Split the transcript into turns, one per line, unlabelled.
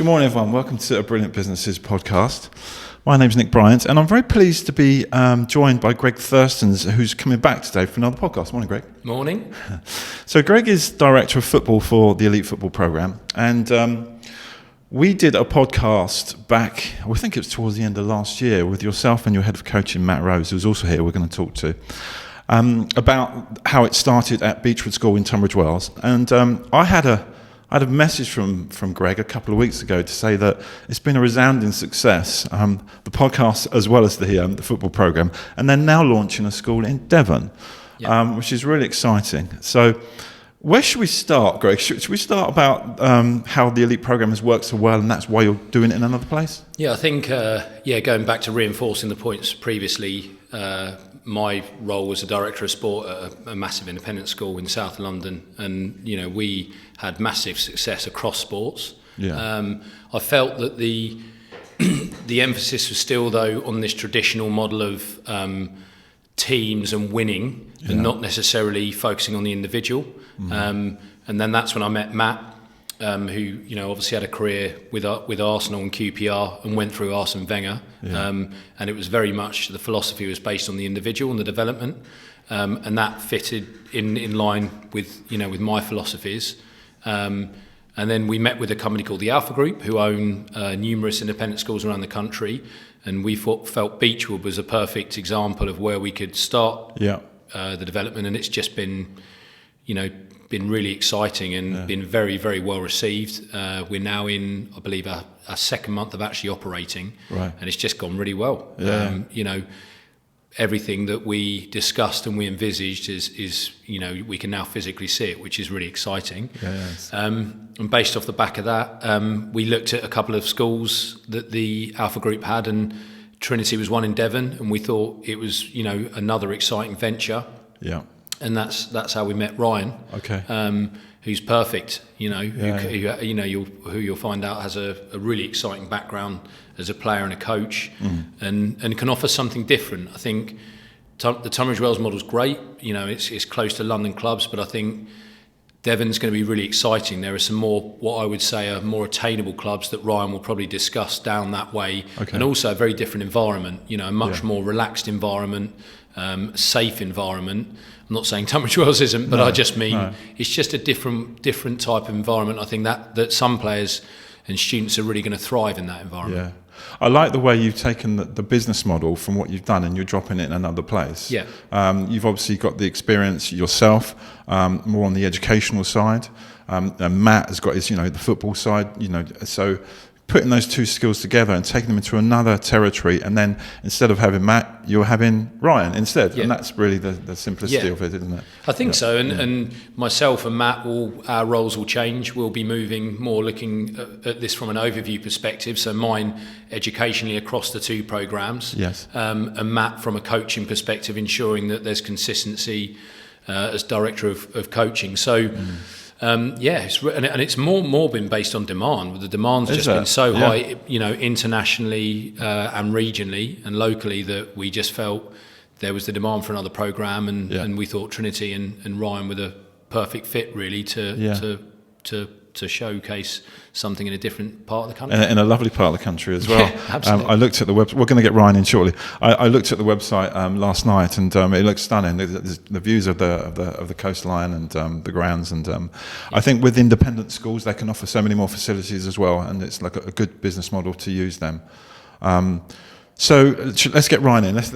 Good morning, everyone. Welcome to a Brilliant Businesses podcast. My name's Nick Bryant, and I'm very pleased to be joined by Greg Thurstons, who's coming back today for another podcast. Morning, Greg.
Morning.
So Greg is Director of Football for the Elite Football Programme, and we did a podcast back, I think it was towards the end of last year, with yourself and your head of coaching, Matt Rose, who's also here, we're going to talk to, about how it started at Beechwood School in Tunbridge Wells. And I had a message from Greg a couple of weeks ago to say that it's been a resounding success, the podcast as well as the football programme, and they're now launching a school in Devon, which is really exciting. So where should we start, Greg? Should we start about how the elite programme has worked so well, and that's why you're doing it in another place?
Yeah, I think, going back to reinforcing the points previously, my role was a director of sport at a massive independent school in South London, and we had massive success across sports. I felt that the emphasis was still, though, on this traditional model of teams and winning, and not necessarily focusing on the individual. And then that's when I met Matt, who obviously had a career with Arsenal and QPR and went through Arsene Wenger, and it was very much the philosophy was based on the individual and the development, and that fitted in line with my philosophies. And then we met with a company called the Alpha Group, who own numerous independent schools around the country, and we felt Beechwood was a perfect example of where we could start the development, and it's just been really exciting and been very, very well received. We're now in, I believe, our second month of actually operating, and it's just gone really well. Everything that we discussed and we envisaged is we can now physically see it, which is really exciting. And based off the back of that, we looked at a couple of schools that the Alpha Group had, and Trinity was one in Devon, and we thought it was another exciting venture. And that's how we met Ryan. Who's perfect. Who you'll find out has a really exciting background as a player and a coach, and can offer something different. I think the Tunbridge Wells model is great. It's close to London clubs, but I think Devon's going to be really exciting. There are some more, what I would say, are more attainable clubs that Ryan will probably discuss down that way, and also a very different environment. A much more relaxed environment, safe environment. I'm not saying Tunbridge Wells isn't, but I just mean it's just a different type of environment. I think that some players and students are really going to thrive in that environment.
I like the way you've taken the business model from what you've done and you're dropping it in another place. You've obviously got the experience yourself, more on the educational side, and Matt has got his, the football side, so putting those two skills together and taking them into another territory, and then instead of having Matt, you're having Ryan instead, and that's really the simplicity of it, isn't it?
I think so, and myself and Matt, our roles will change. We'll be moving more, looking at this from an overview perspective, so mine educationally across the two programmes, and Matt from a coaching perspective, ensuring that there's consistency as director of coaching. So and it's more been based on demand. The demand's just been so high, internationally and regionally and locally, that we just felt there was the demand for another programme, and we thought Trinity and Ryan were the perfect fit, really, to showcase something in a different part of the country.
In a lovely part of the country as well.
Absolutely.
I looked at the website. We're going to get Ryan in shortly. I looked at the website last night, and it looks stunning. The views of the coastline and the grounds, and I think with independent schools they can offer so many more facilities as well, and it's like a good business model to use them. So let's get Ryan in. Let's